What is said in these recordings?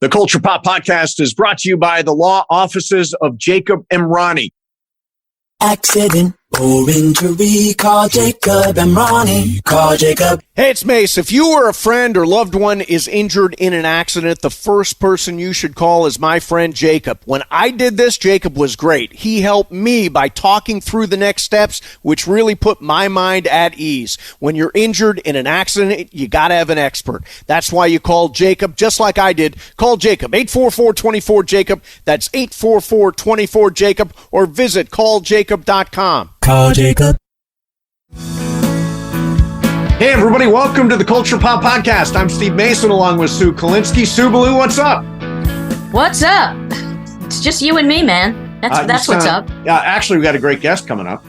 The Culture Pop Podcast is brought to you by the law offices of Jacob Emrani. Accident or injury, call Jacob Emrani. Call Jacob. Hey, it's Mase. If you or a friend or loved one is injured in an accident, the first person you should call is my friend Jacob. When I did this, Jacob was great. He helped me by talking through the next steps, which really put my mind at ease. When you're injured in an accident, you got to have an expert. That's why you call Jacob, just like I did. Call Jacob, 844-24-JACOB. That's 844-24-JACOB, or visit calljacob.com. Call Jacob. Hey, everybody. Welcome to the Culture Pop Podcast. I'm Steve Mason along with Sue Kalinsky. Sue Ballou, what's up? What's up? It's just you and me, man. That's what's up. Yeah, actually, we got a great guest coming up.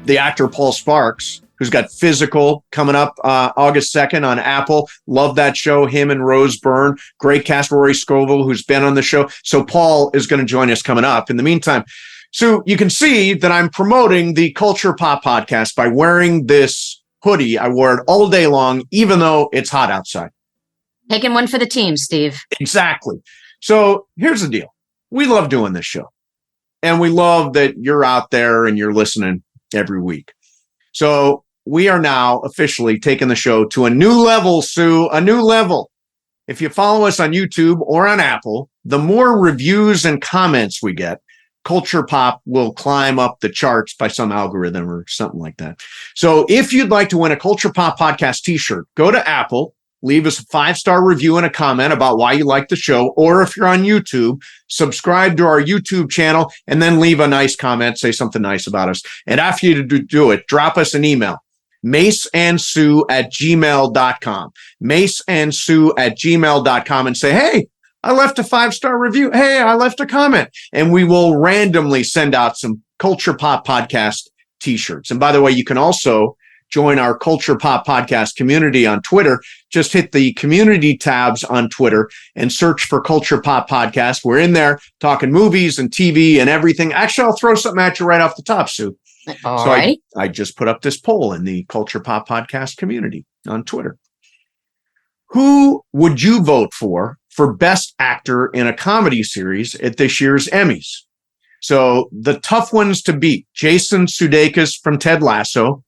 The actor Paul Sparks, who's got Physical coming up August 2nd on Apple. Love that show, him and Rose Byrne. Great cast, Rory Scovel, who's been on the show. So Paul is going to join us coming up. In the meantime, so you can see that I'm promoting the Culture Pop Podcast by wearing this hoodie. I wore it all day long, even though it's hot outside. Taking one for the team, Steve. Exactly. So here's the deal. We love doing this show. And we love that you're out there and you're listening every week. So we are now officially taking the show to a new level, Sue, a new level. If you follow us on YouTube or on Apple, the more reviews and comments we get, Culture Pop will climb up the charts by some algorithm or something like that. So if you'd like to win a Culture Pop Podcast t-shirt, go to Apple, leave us a 5-star review and a comment about why you like the show. Or if you're on YouTube, subscribe to our YouTube channel and then leave a nice comment, say something nice about us. And after you do it, drop us an email, maceandsue@gmail.com, maceandsue@gmail.com, and say, hey, I left a 5-star review. Hey, I left a comment. And we will randomly send out some Culture Pop Podcast t-shirts. And by the way, you can also join our Culture Pop Podcast community on Twitter. Just hit the community tabs on Twitter and search for Culture Pop Podcast. We're in there talking movies and TV and everything. Actually, I'll throw something at you right off the top, Sue. All right. I just put up this poll in the Culture Pop Podcast community on Twitter. Who would you vote for Best Actor in a Comedy Series at this year's Emmys? So the tough ones to beat: Jason Sudeikis from Ted Lasso,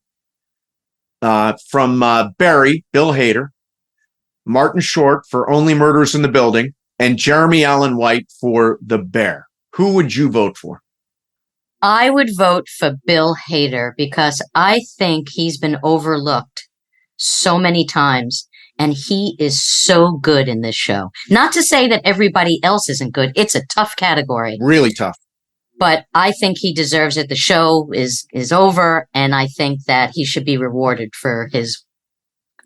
from Barry, Bill Hader, Martin Short for Only Murders in the Building, and Jeremy Allen White for The Bear. Who would you vote for? I would vote for Bill Hader because I think he's been overlooked so many times. And he is so good in this show. Not to say that everybody else isn't good. It's a tough category. Really tough. But I think he deserves it. The show is over, and I think that he should be rewarded for his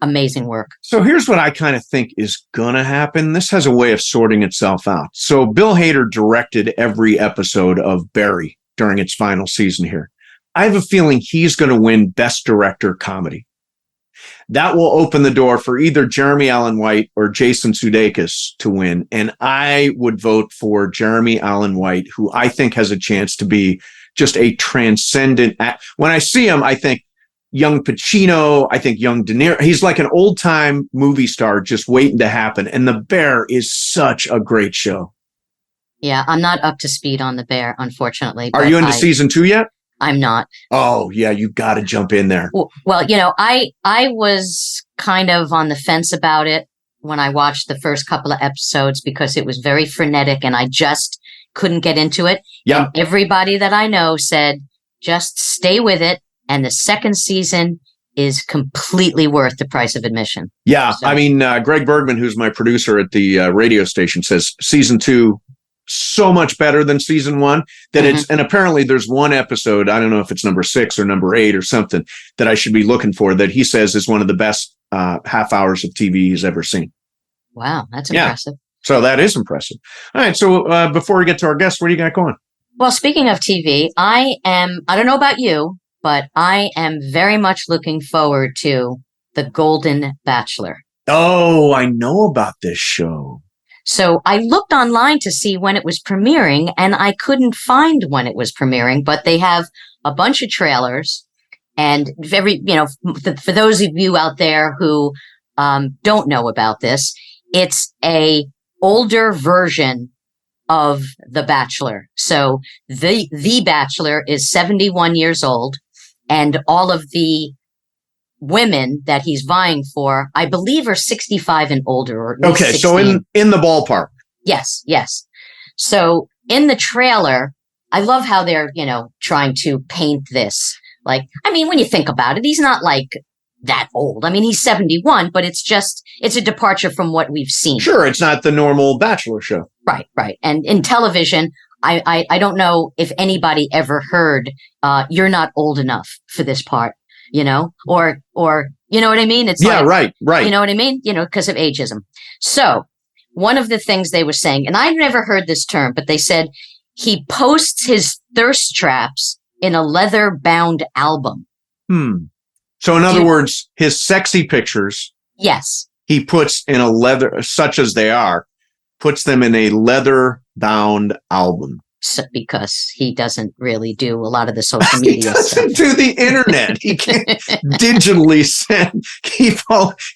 amazing work. So here's what I kind of think is going to happen. This has a way of sorting itself out. So Bill Hader directed every episode of Barry during its final season here. I have a feeling he's going to win Best Director Comedy. That will open the door for either Jeremy Allen White or Jason Sudeikis to win. And I would vote for Jeremy Allen White, who I think has a chance to be just a transcendent When I see him, I think young Pacino, I think young De Niro. He's like an old-time movie star just waiting to happen. And The Bear is such a great show. Yeah, I'm not up to speed on The Bear, unfortunately. Are you into season 2 yet? I'm not. Oh, yeah, you got to jump in there. Well, I was kind of on the fence about it when I watched the first couple of episodes because it was very frenetic and I just couldn't get into it. Yeah. And everybody that I know said, just stay with it. And the second season is completely worth the price of admission. Yeah. So. I mean, Greg Bergman, who's my producer at the radio station, says season 2 so much better than season 1 that and apparently there's one episode, I don't know if it's number 6 or number 8 or something, that I should be looking for that he says is one of the best half hours of TV he's ever seen. Wow. That's impressive. So that is impressive. All right. So before we get to our guest, what do you got going? Well, speaking of TV, I don't know about you, but I am very much looking forward to The Golden Bachelor. Oh, I know about this show. So I looked online to see when it was premiering, and I couldn't find when it was premiering, but they have a bunch of trailers. And for those of you out there who don't know about this, it's a older version of The Bachelor. So the Bachelor is 71 years old, and all of the women that he's vying for, I believe, are 65 and older. Or at least Okay, 16. so in the ballpark. Yes, yes. So in the trailer, I love how they're, trying to paint this. Like, I mean, when you think about it, he's not like that old. I mean, he's 71, but it's a departure from what we've seen. Sure, it's not the normal Bachelor show. Right, right. And in television, I don't know if anybody ever heard, you're not old enough for this part, or you know what I mean? It's right. You know what I mean? Because of ageism. So one of the things they were saying, and I've never heard this term, but they said he posts his thirst traps in a leather-bound album. So in other words, his sexy pictures, yes, he puts in a leather, such as they are, puts them in a leather-bound album. So, because he doesn't really do a lot of the social media He doesn't stuff. do the internet. He can't digitally send.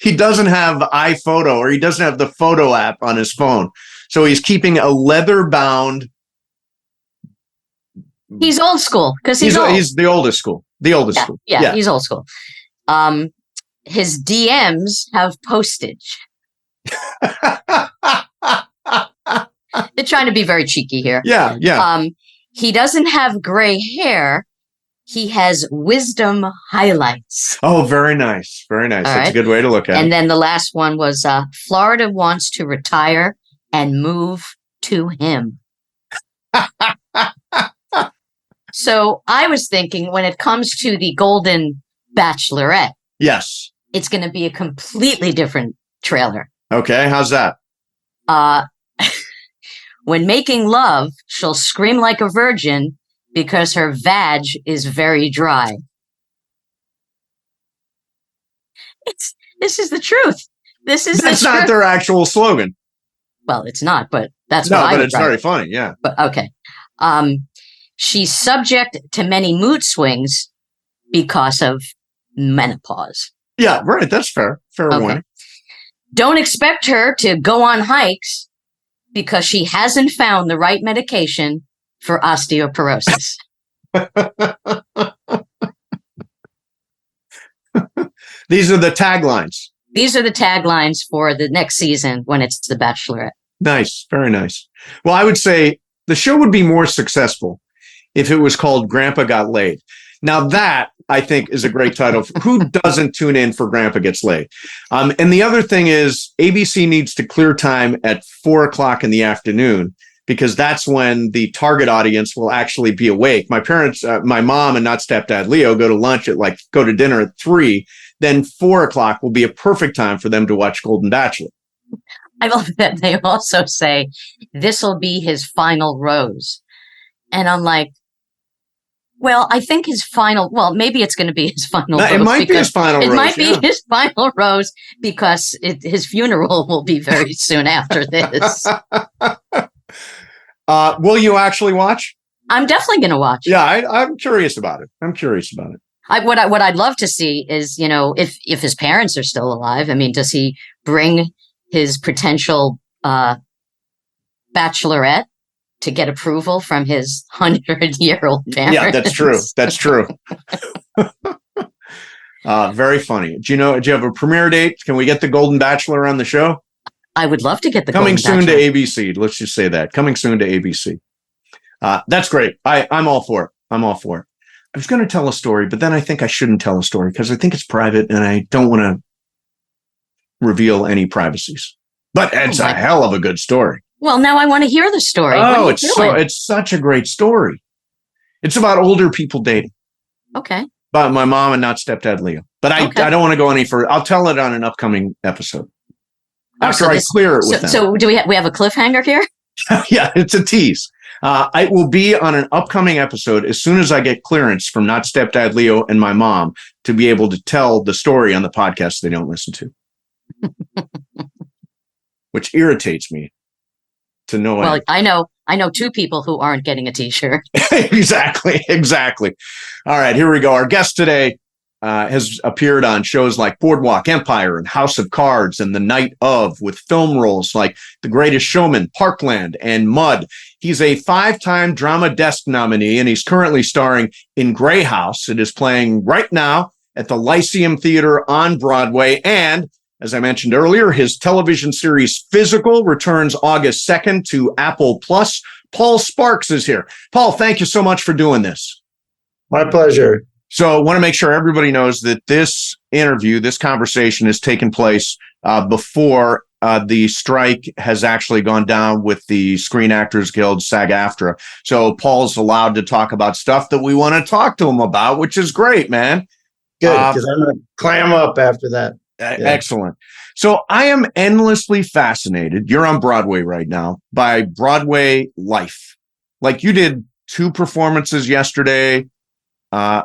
He doesn't have iPhoto, or he doesn't have the photo app on his phone. So he's keeping a leather-bound. He's old school because he's old. He's the oldest school. The oldest school. Yeah, he's old school. His DMs have postage. They're trying to be very cheeky here. Yeah. He doesn't have gray hair. He has wisdom highlights. Oh, very nice. Very nice. All That's a good way to look at it. And then the last one was Florida wants to retire and move to him. So I was thinking when it comes to the Golden Bachelorette, yes, it's going to be a completely different trailer. Okay, how's that? When making love, she'll scream like a virgin because her vag is very dry. This is the truth. That's not their actual slogan. Well, it's not, but that's what I would but it's write. very funny, yeah. But okay. She's subject to many mood swings because of menopause. Yeah, right. That's fair. Fair warning. Don't expect her to go on hikes because she hasn't found the right medication for osteoporosis. These are the taglines. These are the taglines for the next season when it's The Bachelorette. Nice. Very nice. Well, I would say the show would be more successful if it was called Grandpa Got Laid. Now that, I think, is a great title. Who doesn't tune in for Grandpa Gets Laid? And the other thing is ABC needs to clear time at 4:00 in the afternoon, because that's when the target audience will actually be awake. My parents, my mom and not stepdad Leo, go to dinner at 3. Then 4:00 will be a perfect time for them to watch Golden Bachelor. I love that they also say this will be his final rose. And I'm like, well, I think maybe it's going to be his final rose. It might be his final rose. It might be his final rose because his funeral will be very soon after this. Will you actually watch? I'm definitely going to watch. Yeah, I'm curious about it. What I'd love to see is, if his parents are still alive. I mean, does he bring his potential bachelorette to get approval from his 100-year-old parents? Yeah, that's true. That's true. Very funny. Do you have a premiere date? Can we get the Golden Bachelor on the show? I would love to get the coming Golden soon Bachelor. to ABC. Let's just say that. Coming soon to ABC. That's great. I'm all for it. I was going to tell a story, but then I think I shouldn't tell a story because I think it's private and I don't want to reveal any privacies. But it's a hell of a good story. Well, now I want to hear the story. Oh, it's such a great story. It's about older people dating. Okay. About my mom and not stepdad Leo. But I don't want to go any further. I'll tell it on an upcoming episode. After I clear it with them. So do we have a cliffhanger here? Yeah, it's a tease. It will be on an upcoming episode as soon as I get clearance from not stepdad Leo and my mom to be able to tell the story on the podcast they don't listen to. Which irritates me to no end. Well, I know 2 people who aren't getting a t-shirt. Exactly. All right, here we go. Our guest today, has appeared on shows like Boardwalk Empire and House of Cards and The Night of, with film roles like The Greatest Showman, Parkland, and Mud. He's a 5-time Drama Desk nominee, and he's currently starring in Grey House. It is playing right now at the Lyceum Theater on Broadway. And as I mentioned earlier, his television series Physical returns August 2nd to Apple Plus. Paul Sparks is here. Paul, thank you so much for doing this. My pleasure. So I want to make sure everybody knows that this interview, this conversation is taking place before the strike has actually gone down with the Screen Actors Guild, SAG-AFTRA. So Paul's allowed to talk about stuff that we want to talk to him about, which is great, man. Good, because I'm going to clam up after that. Yeah. Excellent. So I am endlessly fascinated. You're on Broadway right now by Broadway life. Like, you did 2 performances yesterday.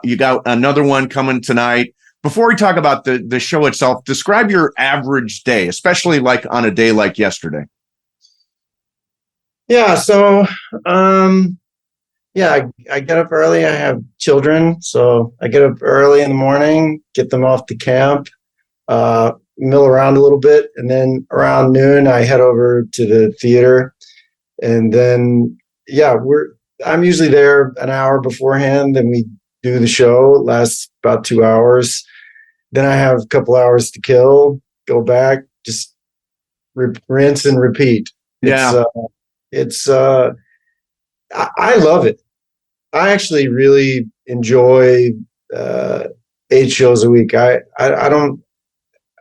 You got another one coming tonight. Before we talk about the show itself, describe your average day, especially like on a day like yesterday. Yeah. So, I get up early. I have children. So I get up early in the morning, get them off to camp, mill around a little bit. And then around noon, I head over to the theater. And then, I'm usually there an hour beforehand. Then we do the show. It lasts about 2 hours. Then I have a couple hours to kill, go back, just rinse and repeat. Yeah. I love it. I actually really enjoy 8 shows a week. I don't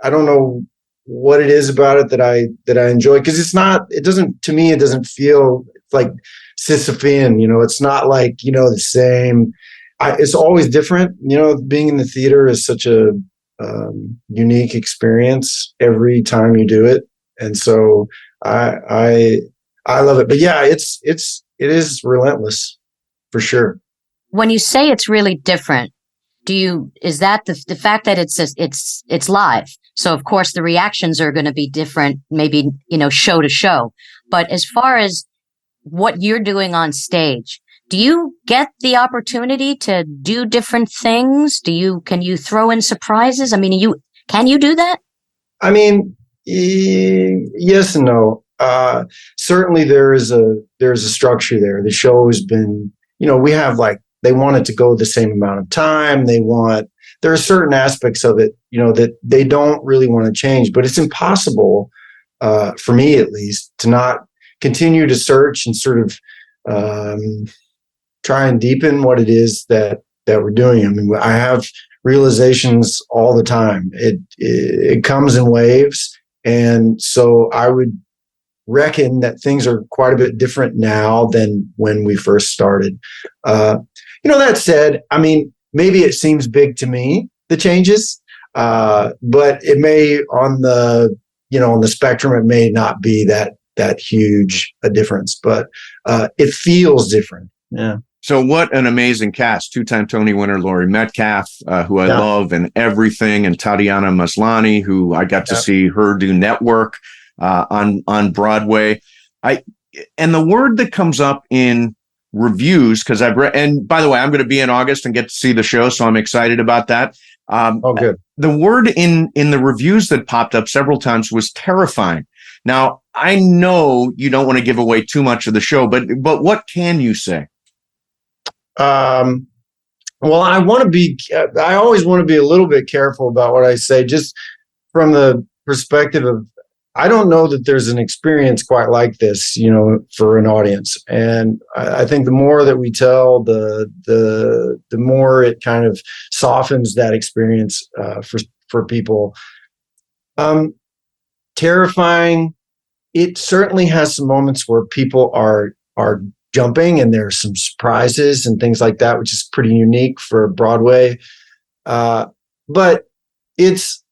know what it is about it that I enjoy, because it doesn't feel like Sisyphean, it's not like, the same. It's always different. Being in the theater is such a unique experience every time you do it. And so I love it. But yeah, it is relentless for sure. When you say it's really different, is that the fact that it's live? So of course the reactions are going to be different, maybe, show to show. But as far as what you're doing on stage, do you get the opportunity to do different things? Can you throw in surprises? I mean, can you do that? I mean, yes and no. Certainly there is a structure there. The show has been, we have they want it to go the same amount of time. There are certain aspects of it, that they don't really want to change, but it's impossible, for me at least, to not continue to search and sort of, try and deepen what it is that we're doing. I mean, I have realizations all the time. It comes in waves. And so I would reckon that things are quite a bit different now than when we first started. That said, I mean, maybe it seems big to me, the changes, but it may on the spectrum, it may not be that huge a difference, but it feels different. Yeah. So what an amazing cast. 2-time Tony winner Laurie Metcalf, who I love and everything, and Tatiana Maslany, who I got to see her do Network on Broadway. And the word that comes up in reviews, because I've read, and by the way, I'm going to be in August and get to see the show, so I'm excited about that. Good. The word in the reviews that popped up several times was terrifying. Now, I know you don't want to give away too much of the show, but what can you say? Well, I always want to be a little bit careful about what I say, just from the perspective of, I don't know that there's an experience quite like this, for an audience. And I think the more that we tell, the more it kind of softens that experience, for people. Terrifying. It certainly has some moments where people are jumping, and there's some surprises and things like that, which is pretty unique for Broadway. But it's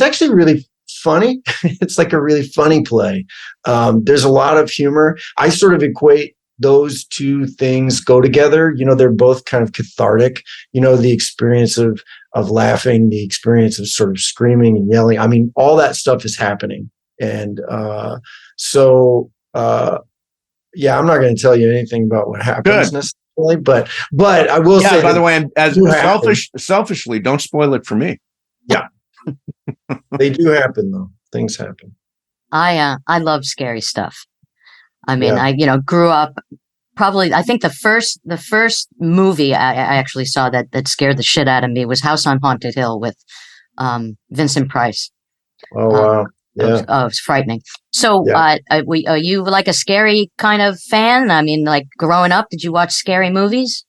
actually really funny. It's like a really funny play. There's a lot of humor. I sort of equate those two things go together. They're both kind of cathartic. The experience of laughing, the experience of sort of screaming and yelling. I mean, all that stuff is happening. And I'm not going to tell you anything about what happens. but I will say, by the way, as do happen. selfishly, don't spoil it for me. Yeah, they do happen though. Things happen. I love scary stuff. I mean, Yeah. I grew up probably. I think the first movie I actually saw that scared the shit out of me was House on Haunted Hill with Vincent Price. Oh wow. Yeah. It was frightening. So, Yeah. are you like a scary kind of fan? I mean, like growing up, did you watch scary movies?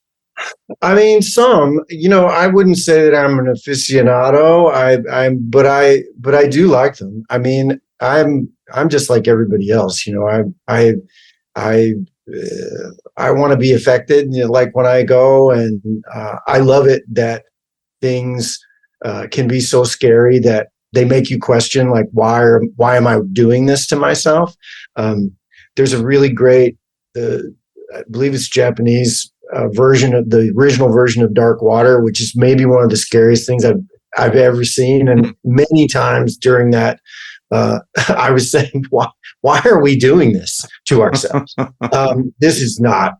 I mean, I wouldn't say that I'm an aficionado. But I do like them. I mean, I'm just like everybody else. I, I want to be affected. Like when I go, and I love it that things can be so scary that they make you question, like, why am I doing this to myself? There's a really great, I believe it's Japanese version of the original version of Dark Water, which is maybe one of the scariest things I've ever seen. And many times during that, I was saying, why are we doing this to ourselves? This is not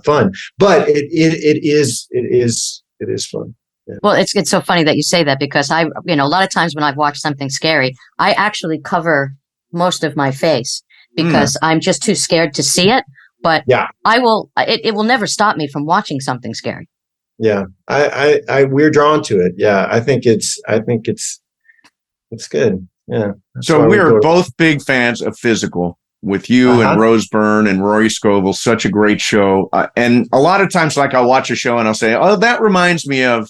fun, but it is fun. Yeah. Well, it's so funny that you say that because a lot of times when I've watched something scary, I actually cover most of my face because I'm just too scared to see it. But yeah, it will never stop me from watching something scary. Yeah, we're drawn to it. Yeah, I think it's good. Yeah. So we are both big fans of Physical with you and Rose Byrne and Rory Scovel. Such a great show. And a lot of times, like I'll watch a show and I'll say, oh, that reminds me of,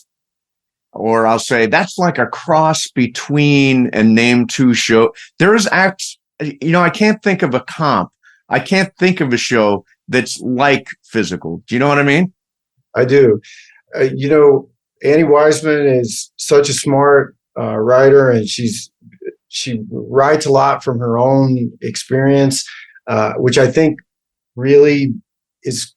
or I'll say, that's like a cross between and name two show. There's I can't think of a comp. I can't think of a show that's like Physical. Do you know what I mean? I do. Annie Weisman is such a smart writer, and she writes a lot from her own experience, which I think really is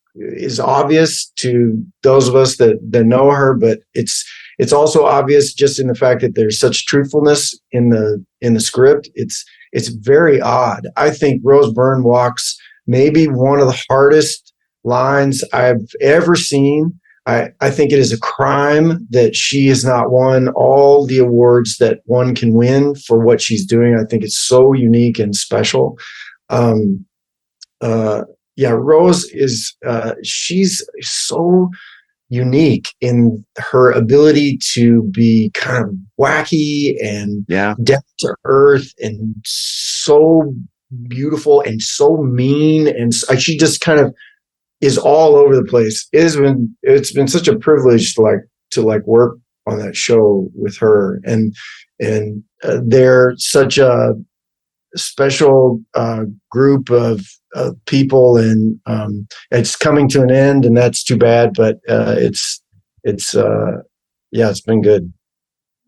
obvious to those of us that know her, but it's also obvious just in the fact that there's such truthfulness in the script. It's very odd. I think Rose Byrne walks maybe one of the hardest lines I've ever seen. I think it is a crime that she has not won all the awards that one can win for what she's doing. I think it's so unique and special. Rose is she's so unique in her ability to be kind of wacky and down to earth and so beautiful and so mean, and she just kind of is all over the place. It's been such a privilege to work on that show with her, and they're such a special group of people, and it's coming to an end, and that's too bad. But it's been good.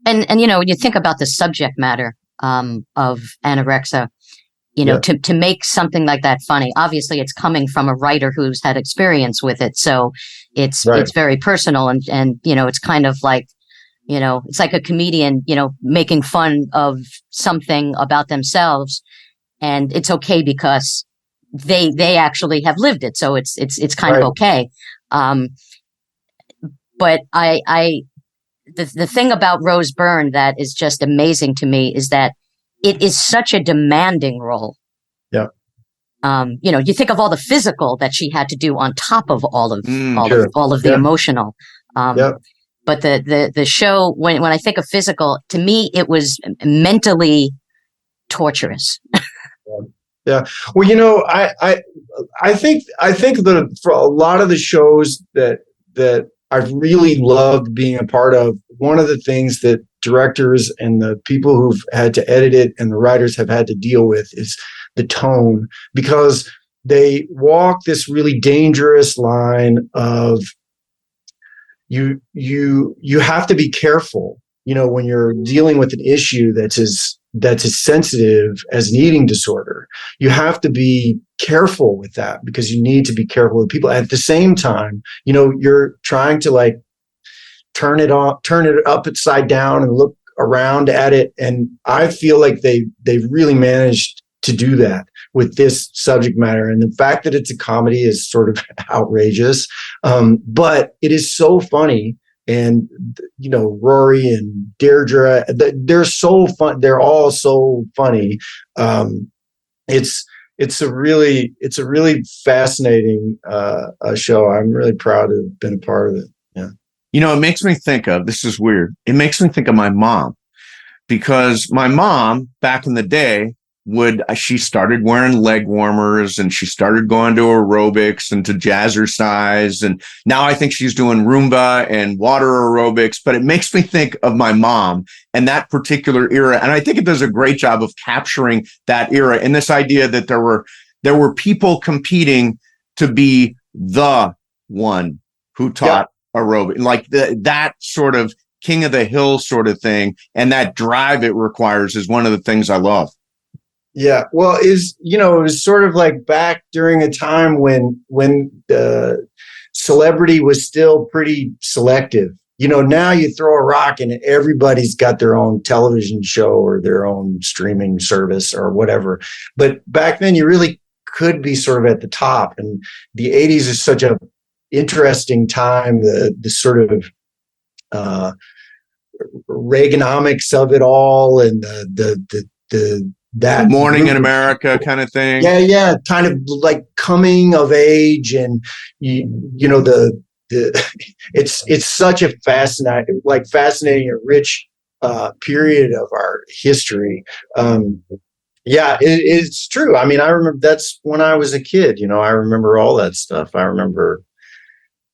And when you think about the subject matter of anorexia, to make something like that funny, obviously it's coming from a writer who's had experience with it, so it's very personal, and it's kind of like it's like a comedian making fun of something about themselves, and it's okay because they actually have lived it, so it's kind of okay. But the thing about Rose Byrne that is just amazing to me is that it is such a demanding role. Yeah. You think of all the physical that she had to do on top of all of the emotional. But the show, when I think of Physical, to me it was mentally torturous. Yeah. Well, I think that for a lot of the shows that I've really loved being a part of, one of the things that directors and the people who've had to edit it and the writers have had to deal with is the tone, because they walk this really dangerous line of you have to be careful, when you're dealing with an issue that's as sensitive as an eating disorder. You have to be careful with that, because you need to be careful with people. At the same time, you're trying to turn it upside down and look around at it. And I feel like they really managed to do that. with this subject matter. And the fact that it's a comedy is sort of outrageous. But it is so funny. And, you know, Rory and Deirdre, they're so fun. They're all so funny. It's a really fascinating show. I'm really proud to have been a part of it. Yeah. You know, it makes me think of, this is weird. It makes me think of my mom, because my mom back in the day she started wearing leg warmers, and she started going to aerobics and to jazzercise. And now I think she's doing Roomba and water aerobics, but it makes me think of my mom and that particular era. And I think it does a great job of capturing that era, and this idea that there were people competing to be the one who taught aerobic, like that sort of king of the hill sort of thing. And that drive it requires is one of the things I love. Yeah, well, it was sort of like back during a time when celebrity was still pretty selective. You know, now you throw a rock and everybody's got their own television show or their own streaming service or whatever. But back then you really could be sort of at the top. And the 80s is such a interesting time, the sort of Reaganomics of it all, and that Morning in America kind of thing. Yeah, kind of like coming of age, and you know it's such a fascinating and rich period of our history. It's true. I mean, I remember that's when I was a kid. You know, I remember all that stuff. I remember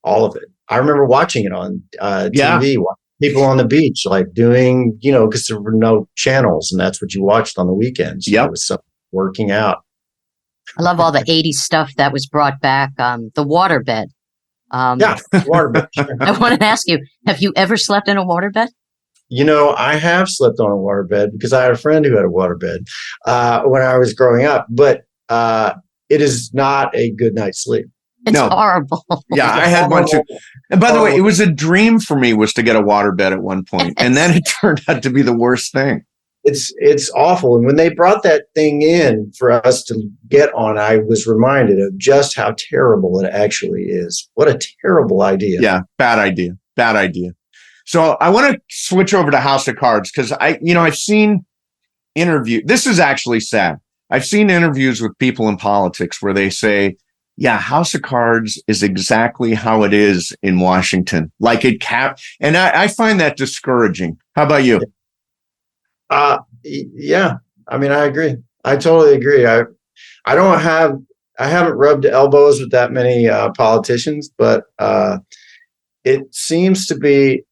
all of it. I remember watching it on TV. People on the beach, like doing, you know, because there were no channels, and that's what you watched on the weekends. Yeah, it was working out. I love all the 80s stuff that was brought back. The waterbed. Waterbed. I want to ask you, have you ever slept in a waterbed? You know, I have slept on a waterbed because I had a friend who had a waterbed when I was growing up, but it is not a good night's sleep. It's horrible. Yeah, I had one too. And by the way, it was a dream for me was to get a waterbed at one point, and then it turned out to be the worst thing. It's awful. And when they brought that thing in for us to get on, I was reminded of just how terrible it actually is. What a terrible idea. Yeah, bad idea. So I want to switch over to House of Cards, because I've seen this is actually sad. I've seen interviews with people in politics where they say, yeah, House of Cards is exactly how it is in Washington. Like and I find that discouraging. How about you? Yeah, I mean, I agree. I totally agree. I haven't rubbed elbows with that many politicians, but it seems to be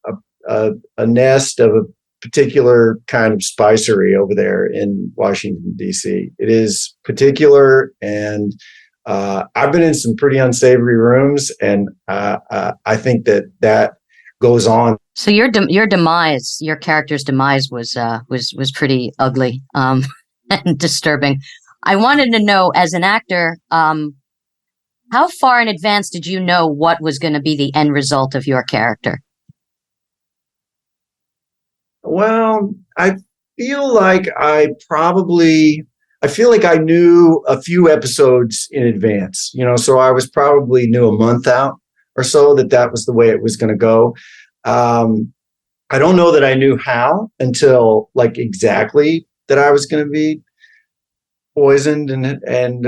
a nest of a particular kind of spicery over there in Washington, D.C. It is particular, and I've been in some pretty unsavory rooms, and I think that goes on. So your demise, your character's demise was pretty ugly and disturbing. I wanted to know, as an actor, how far in advance did you know what was going to be the end result of your character? Well, I feel like I knew a few episodes in advance, you know, so I was probably knew a month out or so that was the way it was going to go. I don't know that I knew how until like exactly that I was going to be poisoned and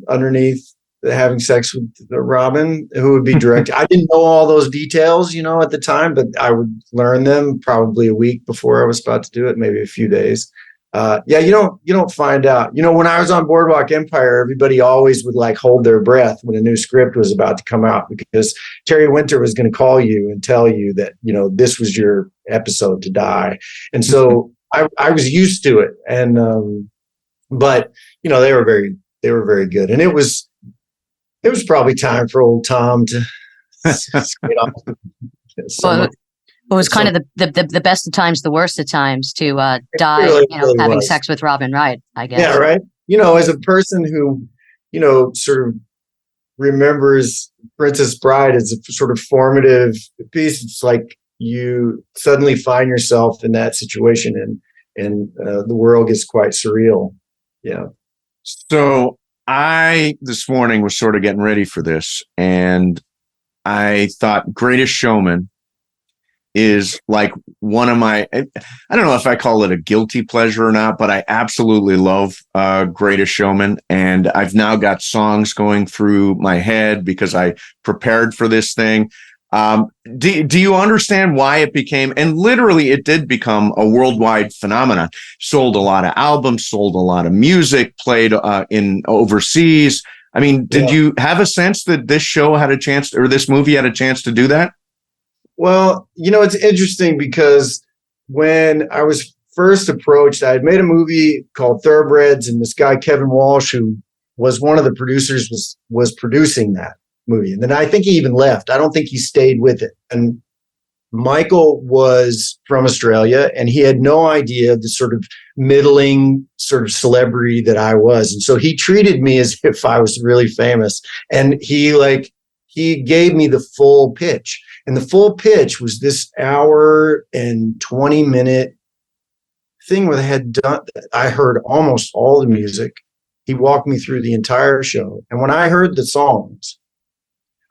underneath having sex with Robin, who would be directed. I didn't know all those details, you know, at the time, but I would learn them probably a week before I was about to do it, maybe a few days. You don't find out. You know, when I was on Boardwalk Empire, everybody always would like hold their breath when a new script was about to come out, because Terry Winter was going to call you and tell you that, you know, this was your episode to die. And so I was used to it. And, but you know, they were very good. And it was probably time for old Tom to get off. Well, it was kind of the best of times, the worst of times to die, really having was. sex with Robin Wright, I guess. Yeah, right. You know, as a person who, you know, sort of remembers Princess Bride as a sort of formative piece, it's like you suddenly find yourself in that situation, and the world gets quite surreal. Yeah. So I this morning was sort of getting ready for this, and I thought Greatest Showman is like one of my, I don't know if I call it a guilty pleasure or not, but I absolutely love Greatest Showman. And I've now got songs going through my head because I prepared for this thing. Do you understand why it became, and literally it did become a worldwide phenomenon, sold a lot of albums, sold a lot of music, played in overseas. I mean, did you have a sense that this show had a chance, or this movie had a chance to do that? Well, it's interesting because when I was first approached, I had made a movie called Thoroughbreds, and this guy Kevin Walsh, who was one of the producers, was producing that movie. And then I think he even left. I don't think he stayed with it. And Michael was from Australia, and he had no idea the sort of middling sort of celebrity that I was. And so he treated me as if I was really famous. And he gave me the full pitch. And the full pitch was this hour and 20-minute thing where I heard almost all the music. He walked me through the entire show. And when I heard the songs,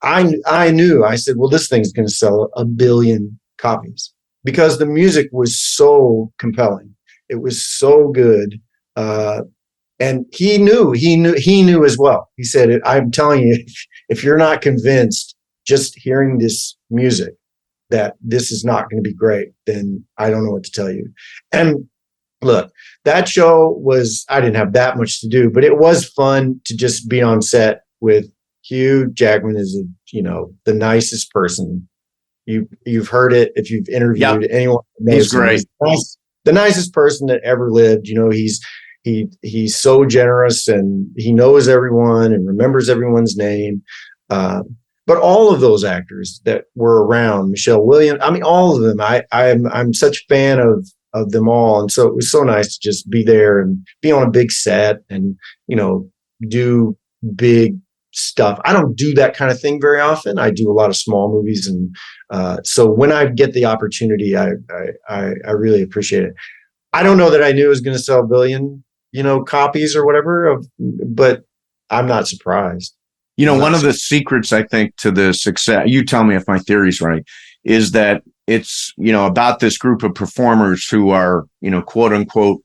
I knew, I said, well, this thing's going to sell 1 billion copies because the music was so compelling. It was so good. And he knew as well. He said, I'm telling you, if you're not convinced just hearing this music that this is not going to be great, then I don't know what to tell you. And look, that show I didn't have that much to do, but it was fun to just be on set with Hugh Jackman. Is the nicest person. You've heard it if you've interviewed anyone. He's great. The nicest person that ever lived. He's so generous, and he knows everyone and remembers everyone's name. But all of those actors that were around, Michelle Williams, I mean, all of them, I'm such a fan of them all. And so it was so nice to just be there and be on a big set and, do big stuff. I don't do that kind of thing very often. I do a lot of small movies. And so when I get the opportunity, I really appreciate it. I don't know that I knew it was going to sell 1 billion, copies or whatever, but I'm not surprised. One of the secrets, I think, to the success, you tell me if my theory's right, is that it's, about this group of performers who are, quote unquote,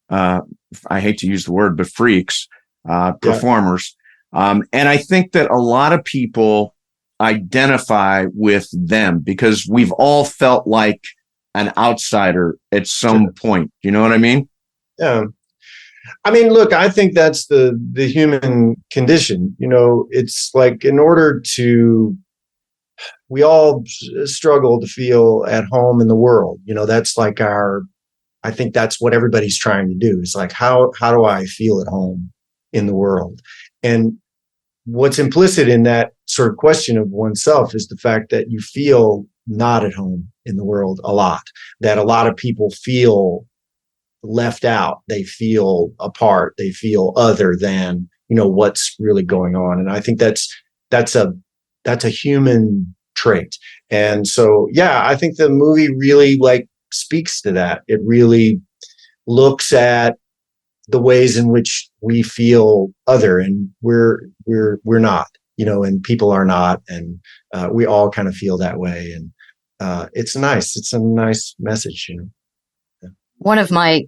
I hate to use the word, but freaks, performers. And I think that a lot of people identify with them because we've all felt like an outsider at some point. You know what I mean? Yeah. I mean, look, I think that's the human condition. It's like we all struggle to feel at home in the world. That's like I think that's what everybody's trying to do. It's like, how do I feel at home in the world? And what's implicit in that sort of question of oneself is the fact that you feel not at home in the world a lot, that a lot of people feel left out, they feel apart, they feel other than what's really going on. And I think that's a human trait. And so I think the movie really speaks to that. It really looks at the ways in which we feel other, and we're not, and people are not, and we all kind of feel that way. And it's nice. It's a nice message. One of my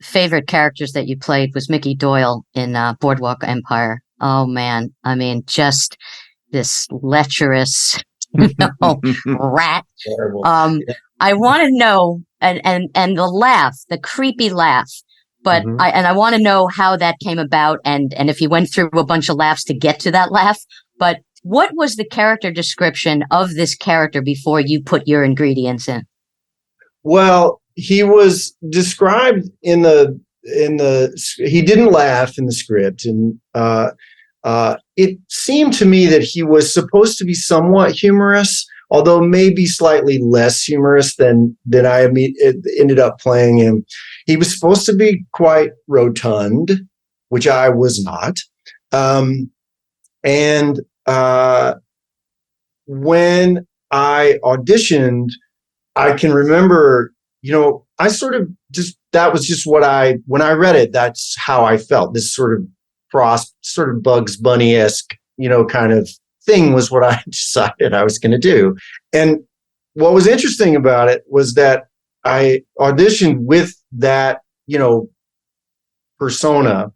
favorite characters that you played was Mickey Doyle in Boardwalk Empire. Oh man, I mean, just this lecherous, rat. I want to know, and the laugh, the creepy laugh. But I want to know how that came about, and if you went through a bunch of laughs to get to that laugh. But what was the character description of this character before you put your ingredients in? Well, he was described in the he didn't laugh in the script, and it seemed to me that he was supposed to be somewhat humorous, although maybe slightly less humorous than I ended up playing him. He was supposed to be quite rotund, which I was not. And when I auditioned, I can remember, I sort of that was just when I read it, that's how I felt. This sort of cross, sort of Bugs Bunny-esque, kind of thing was what I decided I was going to do. And what was interesting about it was that I auditioned with that, persona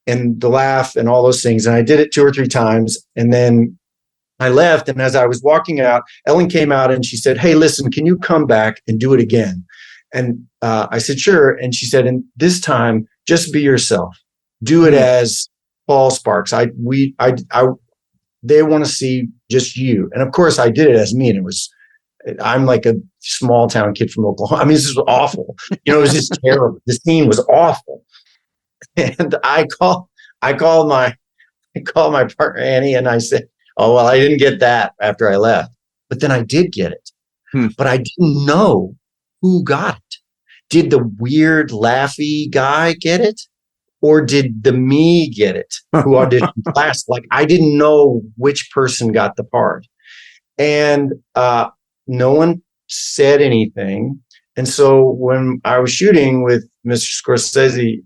and the laugh and all those things. And I did it 2 or 3 times. And then I left. And as I was walking out, Ellen came out and she said, "Hey, listen, can you come back and do it again?" And I said, "Sure." And she said, "And this time, just be yourself. Do it as Paul Sparks. They want to see just you." And of course, I did it as me. And I'm like a small town kid from Oklahoma. I mean, this is awful. It was just terrible. The scene was awful. And I called my partner Annie, and I said, "Oh, well, I didn't get that after I left, but then I did get it. But I didn't know who got it. Did the weird laughy guy get it, or did the me get it who auditioned last? Like, I didn't know which person got the part, and no one said anything. And so when I was shooting with Mr. Scorsese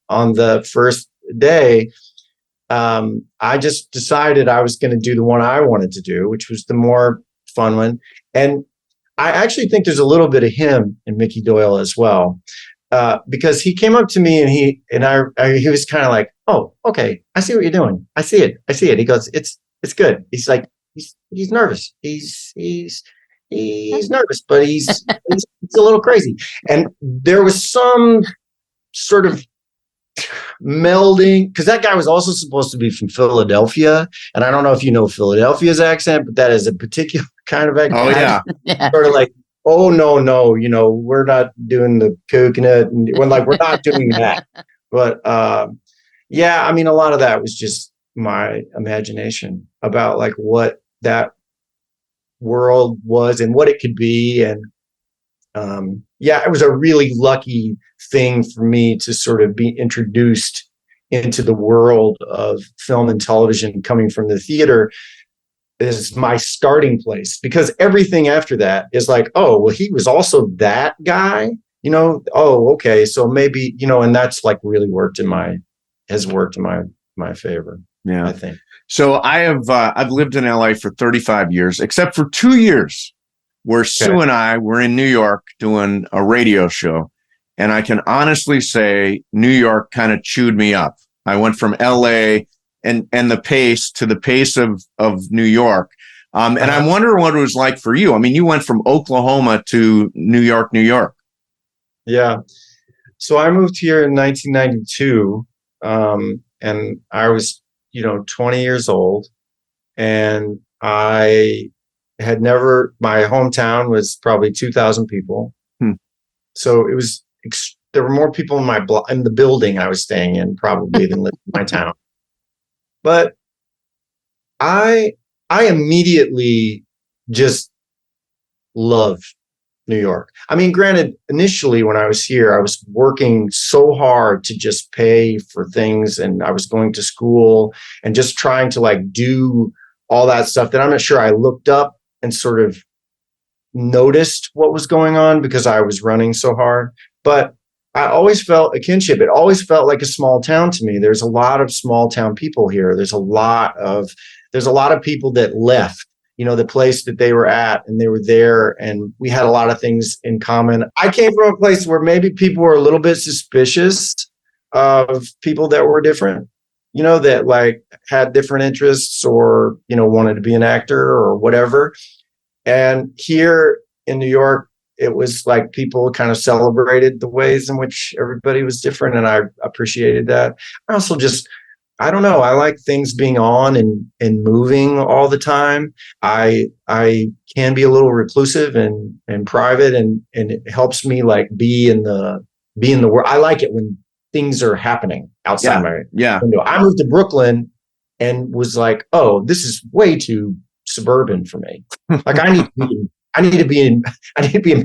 on the first day, I just decided I was going to do the one I wanted to do, which was the more fun one. And I actually think there's a little bit of him in Mickey Doyle as well, because he came up to me and he was kind of like, "Oh, okay, I see what you're doing. I see it. He goes, it's good." He's like, he's nervous. He's nervous, but he's a little crazy. And there was some sort of melding, because that guy was also supposed to be from Philadelphia, and I don't know if you know Philadelphia's accent, but that is a particular kind of accent. Oh yeah. Sort of like, "Oh no, we're not doing the coconut," and we're not doing that. But yeah, I mean, a lot of that was just my imagination about like what that world was and what it could be. And yeah, it was a really lucky thing for me to sort of be introduced into the world of film and television coming from the theater is my starting place, because everything after that is like, "Oh, well, he was also that guy, oh, okay. So maybe, and that's like really has worked in my favor. Yeah. I think. So I've lived in LA for 35 years, except for 2 years where Sue and I were in New York doing a radio show. And I can honestly say New York kind of chewed me up. I went from LA and the pace to the pace of New York. And I wonder what it was like for you. I mean, you went from Oklahoma to New York, New York. Yeah. So I moved here in 1992. And I was, 20 years old, and I had my hometown was probably 2,000 people. So it was, there were more people in the building I was staying in probably than living in my town. But I immediately just loved New York. I mean, granted, initially when I was here, I was working so hard to just pay for things, and I was going to school and just trying to like do all that stuff that I'm not sure I looked up and sort of noticed what was going on because I was running so hard. But I always felt a kinship. It always felt like a small town to me. There's a lot of small town people here. There's a lot of people that left, the place that they were at, and they were there, and we had a lot of things in common. I came from a place where maybe people were a little bit suspicious of people that were different, that like had different interests or, wanted to be an actor or whatever. And here in New York, it was like people kind of celebrated the ways in which everybody was different. And I appreciated that. I also I don't know. I like things being on and moving all the time. I can be a little reclusive and private, and it helps me like be in the world. I like it when things are happening outside my window. I moved to Brooklyn and was like, "Oh, this is way too suburban for me. Like I need to be in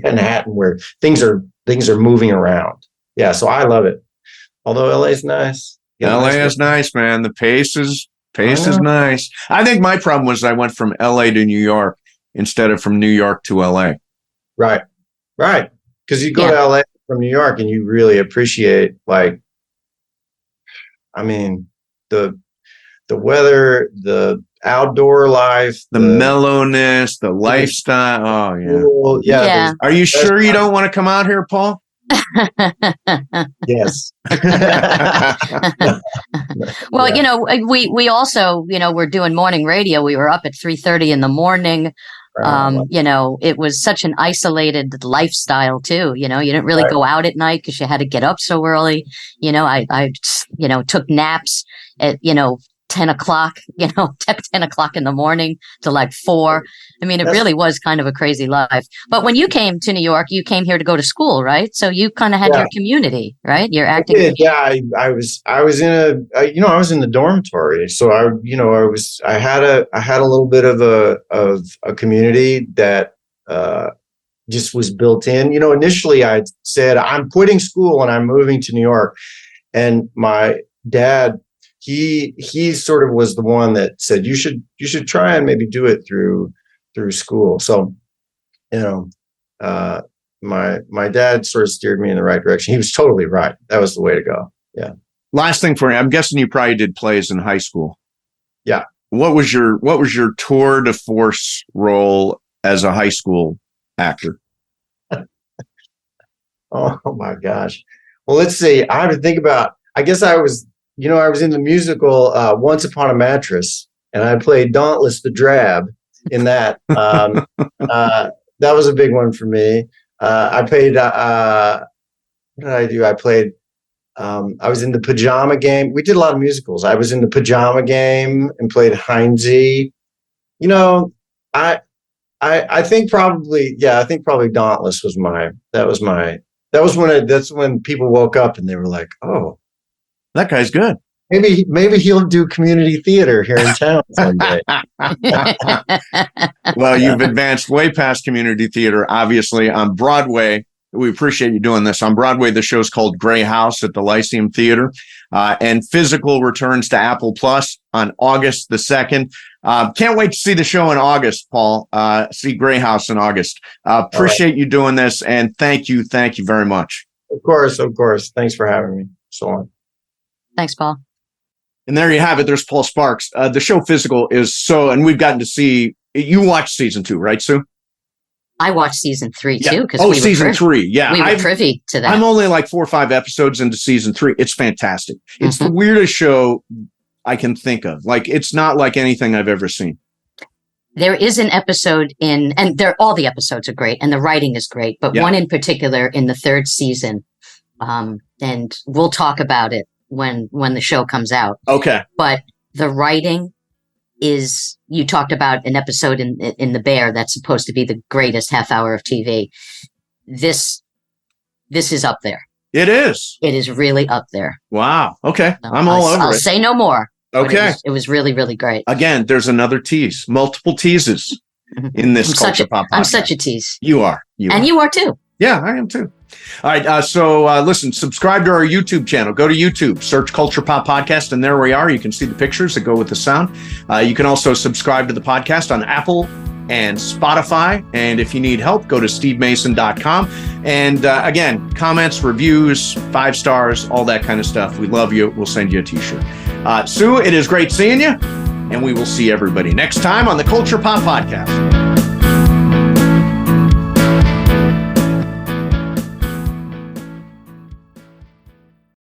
Manhattan where things are moving around." Yeah, so I love it. Although LA is nice. LA is nice, man. The pace is nice. I think my problem was I went from LA to New York instead of from New York to LA. Right. Because you go to LA from New York and you really appreciate the the weather, the outdoor life, the mellowness, the lifestyle. Oh yeah. Cool. Yeah. Are you sure you don't want to come out here, Paul? Yes. Well, Yeah. we also, we're doing morning radio. We were up at 3:30 in the morning. It was such an isolated lifestyle too. You didn't really go out at night because you had to get up so early. I took naps at, 10 o'clock, 10 o'clock in the morning to like 4. I mean, it really was kind of a crazy life. But when you came to New York, you came here to go to school, right? So you kind of had your community, right? Your acting. Yeah, I was in I was in the dormitory. So I had a little bit of a community that just was built in. Initially I said, I'm quitting school and I'm moving to New York. And my dad, he sort of was the one that said, you should try and maybe do it through school. So, my dad sort of steered me in the right direction. He was totally right. That was the way to go. Yeah. Last thing for you, I'm guessing you probably did plays in high school. Yeah. What was your tour de force role as a high school actor? Oh my gosh. Well, let's see. I have to think about, I guess I was in the musical Once Upon a Mattress, and I played Dauntless the Drab in that. That was a big one for me. I played, what did I do? I played, I was in the Pajama Game. We did a lot of musicals. I was in the Pajama Game and played Heinzie. I think probably Dauntless was that's when people woke up and they were like, oh, that guy's good. Maybe he'll do community theater here in town someday. Well, you've advanced way past community theater, obviously, on Broadway. We appreciate you doing this. On Broadway, the show's called Gray House at the Lyceum Theater. And Physical returns to Apple Plus on August the 2nd. Can't wait to see the show in August, Paul. See Gray House in August. Appreciate you doing this, and thank you very much. Of course. Thanks for having me. So on. Thanks, Paul. And there you have it. There's Paul Sparks. The show Physical is and we've gotten to see, you watched season 2, right, Sue? I watched season 3 too. Season 3. Yeah. We were privy to that. I'm only like 4 or 5 episodes into season 3. It's fantastic. It's the weirdest show I can think of. Like, it's not like anything I've ever seen. There is an episode and all the episodes are great and the writing is great, but one in particular in the 3rd season. And we'll talk about it when the show comes out. Okay. But the writing is, you talked about an episode in The Bear that's supposed to be the greatest half hour of TV. This is up there. It is. It is really up there. Wow. Okay. So I'm all over I'll it. say no more. Okay. It was really, really great. Again, there's another tease, multiple teases in this Culture Pop podcast. I'm such a tease. You are. You are too. Yeah, I am too. All right. So listen, subscribe to our YouTube channel. Go to YouTube, search Culture Pop Podcast, and there we are. You can see the pictures that go with the sound. You can also subscribe to the podcast on Apple and Spotify. And if you need help, go to stevemason.com. And again, comments, reviews, 5 stars, all that kind of stuff. We love you. We'll send you a t-shirt. Sue, it is great seeing you. And we will see everybody next time on the Culture Pop Podcast.